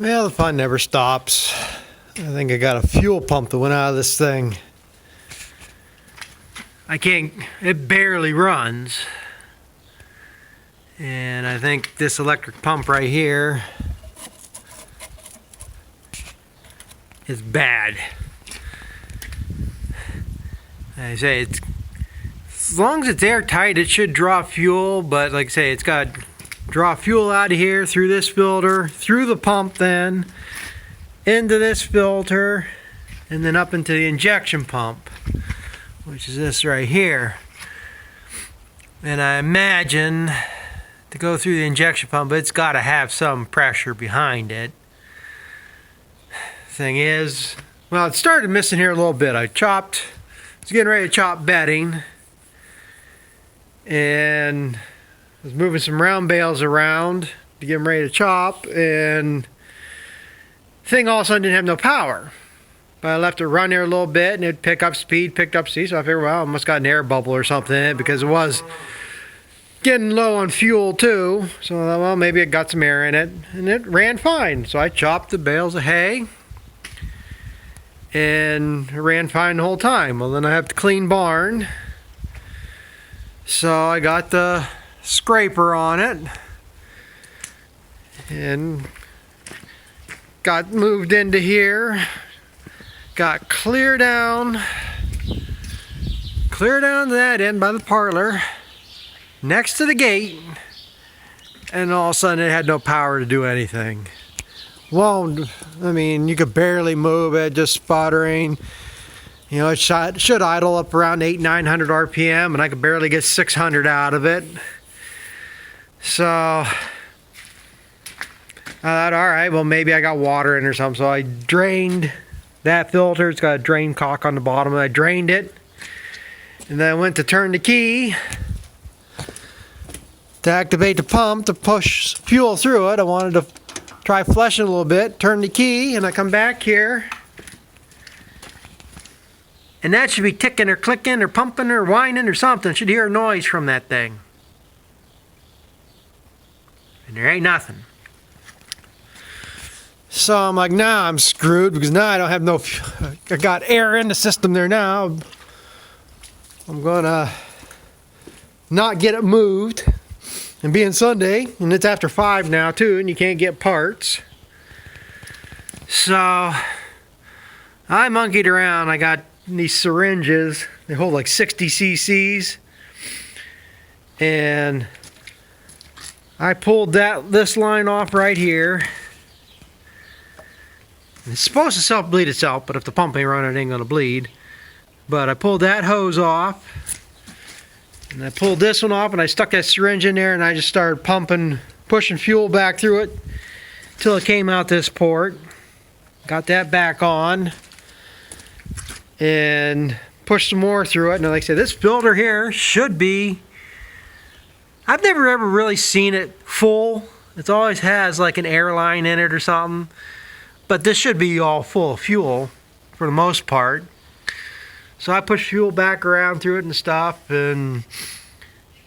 Well, the fun never stops. I think I got a fuel pump that went out of this thing. It barely runs. And I think this electric pump right here is bad. I say it's, as long as it's airtight, it should draw fuel, but like I say, it's got to draw fuel out of here through this filter, through the pump, then into this filter, and then up into the injection pump, which is this right here. And I imagine to go through the injection pump, it's got to have some pressure behind it. Thing is, well, it started missing here a little bit. I was getting ready to chop bedding, and I was moving some round bales around to get them ready to chop, and the thing all of a sudden didn't have no power. But I left it run there a little bit, and it picked up speed, so I figured, well, I must got an air bubble or something in it, because it was getting low on fuel too. So I thought, well, maybe it got some air in it, and it ran fine. So I chopped the bales of hay, and it ran fine the whole time. Well, then I have to clean barn, so I got the scraper on it and got moved into here, got clear down to that end by the parlor next to the gate, and all of a sudden it had no power to do anything. Well, I mean, you could barely move it, just sputtering. You know, it should idle up around 800-900 RPM, and I could barely get 600 out of it. So I thought, all right, well, maybe I got water in or something. So I drained that filter. It's got a drain cock on the bottom, and I drained it. And then I went to turn the key to activate the pump to push fuel through it. I wanted to try flushing a little bit, turn the key, and I come back here. And that should be ticking or clicking or pumping or whining or something. Should hear a noise from that thing. And there ain't nothing. So I'm like, nah, I'm screwed, because now I don't have no, I got air in the system there now. I'm gonna not get it moved. And being Sunday, and it's after 5 now too, and you can't get parts. So I monkeyed around. I got these syringes. They hold like 60 cc's. And I pulled this line off right here. It's supposed to self-bleed itself, but if the pump ain't running, it ain't gonna bleed. But I pulled that hose off, and I pulled this one off, and I stuck that syringe in there, and I just started pumping, pushing fuel back through it till it came out this port. Got that back on, and pushed some more through it. And like I said, this filter here should be, I've never ever really seen it full. It always has like an air line in it or something. But this should be all full of fuel for the most part. So I pushed fuel back around through it and stuff, and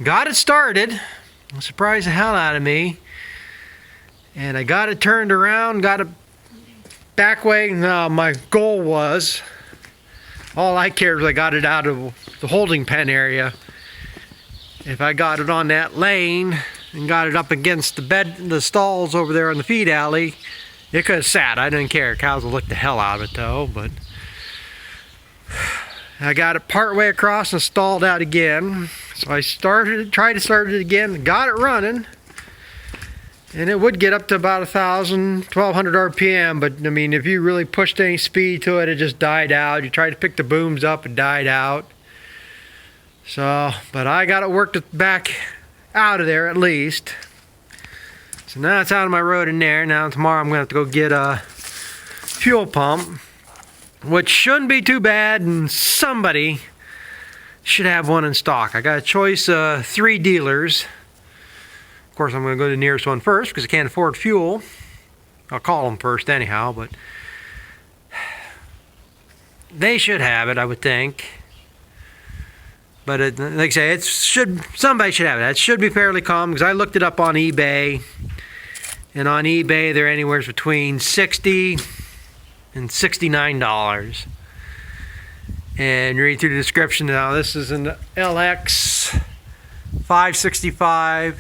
got it started. It surprised the hell out of me. And I got it turned around, got it back way. My goal was, all I cared was I got it out of the holding pen area. If I got it on that lane and got it up against the stalls over there on the feed alley, it could have sat. I didn't care. Cows will lick the hell out of it though, but I got it part way across and stalled out again. So I tried to start it again, got it running, and it would get up to about 1,000, 1,200 RPM, but I mean, if you really pushed any speed to it, it just died out. You tried to pick the booms up, it died out. So, but I got it worked back out of there at least. So now it's out of my road in there. Now tomorrow I'm going to have to go get a fuel pump, which shouldn't be too bad, and somebody should have one in stock. I got a choice of 3 dealers. Of course, I'm going to go to the nearest one first because I can't afford fuel. I'll call them first anyhow, but they should have it, I would think. But like I say, somebody should have it. It should be fairly common, because I looked it up on eBay, And on eBay, they're anywhere between $60 and $69. And read through the description now. This is an Lx565.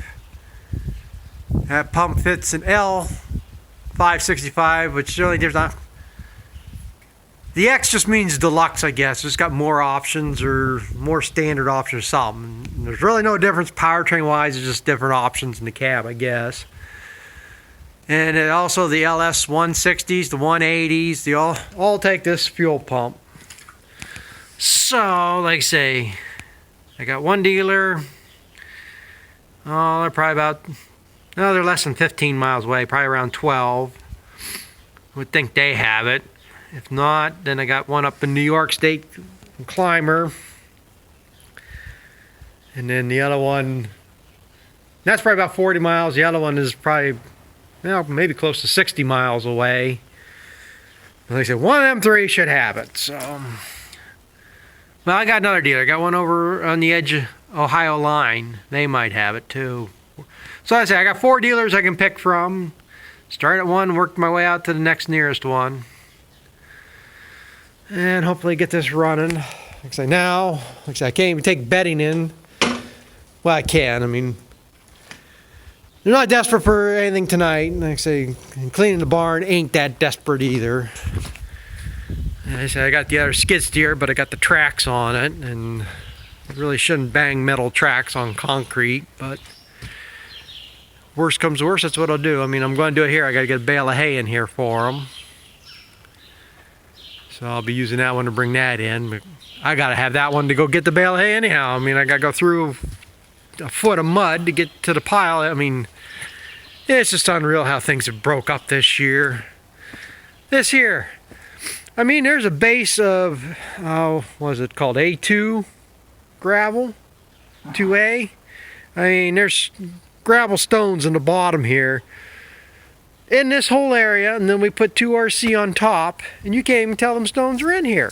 That pump fits an L565, which really there's not. The X just means deluxe, I guess. It's got more options or more standard options or something. There's really no difference powertrain wise, it's just different options in the cab, I guess. And it also the LS160s, the 180s, they all take this fuel pump. So, like I say, I got one dealer. Oh, they're probably about, no, they're less than 15 miles away, probably around 12. Would think they have it. If not, then I got one up in New York State, Clymer. And then the other one, that's probably about 40 miles. The other one is probably, well, maybe close to 60 miles away. But like I said, one of them three should have it. So, well, I got another dealer. I got one over on the edge of Ohio line. They might have it too. So I say I got 4 dealers I can pick from. Start at one, work my way out to the next nearest one. And hopefully get this running. Like I say now, like I say, I can't even take bedding in. Well, I can. I mean, they're not desperate for anything tonight. Like I say, cleaning the barn ain't that desperate either. And I say I got the other skid steer, but I got the tracks on it, and I really shouldn't bang metal tracks on concrete, but worst comes to worst, that's what I'll do. I mean, I'm going to do it here. I got to get a bale of hay in here for them. So I'll be using that one to bring that in. But I got to have that one to go get the bale of hay anyhow. I mean, I got to go through a foot of mud to get to the pile. I mean, it's just unreal how things have broke up this year. This here. I mean, there's a base of, what is it called? A2 gravel? 2A? I mean, there's gravel stones in the bottom here. In this whole area, and then we put 2RC on top, and you can't even tell them stones are in here.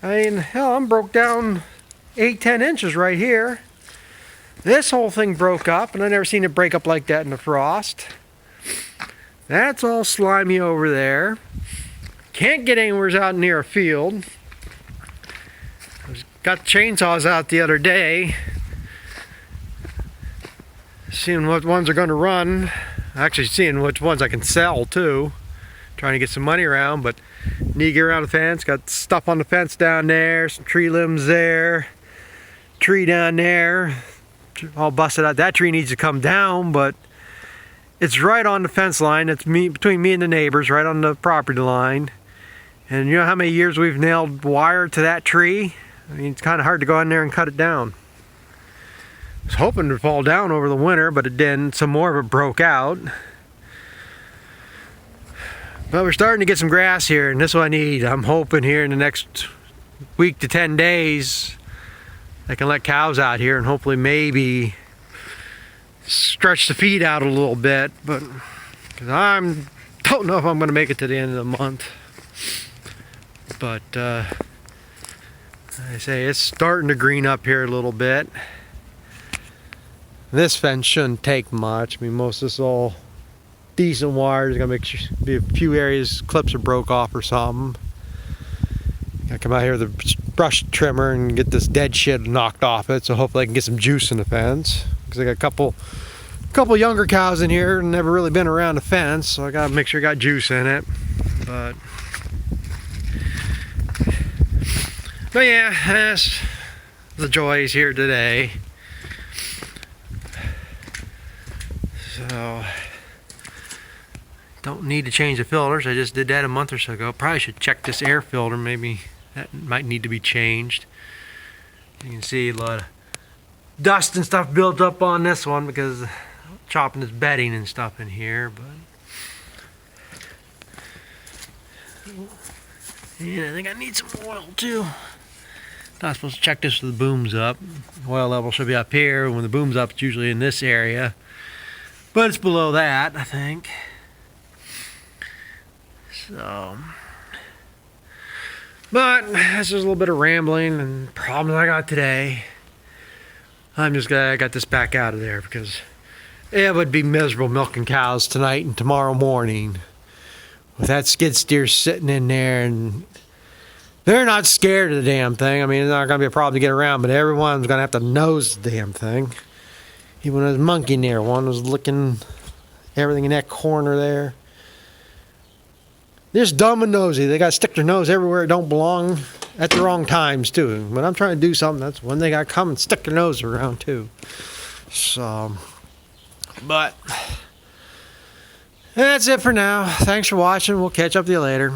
I mean, hell, I'm broke down 8-10 inches right here. This whole thing broke up, and I never seen it break up like that in the frost. That's all slimy over there. Can't get anywhere out near a field. Got chainsaws out the other day, seeing what ones are going to run. Actually seeing which ones I can sell too. Trying to get some money around, but need to get around the fence. Got stuff on the fence down there, some tree limbs there, tree down there, all busted out. That tree needs to come down, but it's right on the fence line. It's between me and the neighbors, right on the property line. And you know how many years we've nailed wire to that tree? I mean, it's kind of hard to go in there and cut it down. I was hoping to fall down over the winter, but it didn't. Some more of it broke out. But we're starting to get some grass here, and this is what I need. I'm hoping here in the next week to 10 days I can let cows out here and hopefully maybe stretch the feed out a little bit. But because I don't know if I'm going to make it to the end of the month. But I say it's starting to green up here a little bit. This fence shouldn't take much. I mean, most of this is all decent wire. There's gonna be a few areas clips are broke off or something. Gotta come out here with a brush trimmer and get this dead shit knocked off it. So hopefully I can get some juice in the fence. Because I got a couple younger cows in here and never really been around the fence, so I gotta make sure I got juice in it. But yeah, that's the joys here today. So, don't need to change the filters. I just did that a month or so ago. Probably should check this air filter. Maybe that might need to be changed. You can see a lot of dust and stuff built up on this one because chopping this bedding and stuff in here. But yeah, I think I need some oil too. Not supposed to check this with the booms up. Oil level should be up here. When the boom's up, it's usually in this area. But it's below that, I think. So, but that's just a little bit of rambling and problems I got today. I'm just glad I got this back out of there because It would be miserable milking cows tonight and tomorrow morning with that skid steer sitting in there, and they're not scared of the damn thing. I mean, it's not going to be a problem to get around, but everyone's going to have to nose the damn thing. Even there's a monkey near one was looking everything in that corner there. They're just dumb and nosy. They got to stick their nose everywhere it don't belong at the wrong times too. When I'm trying to do something, that's when they got to come and stick their nose around too. So, but that's it for now. Thanks for watching. We'll catch up with you later.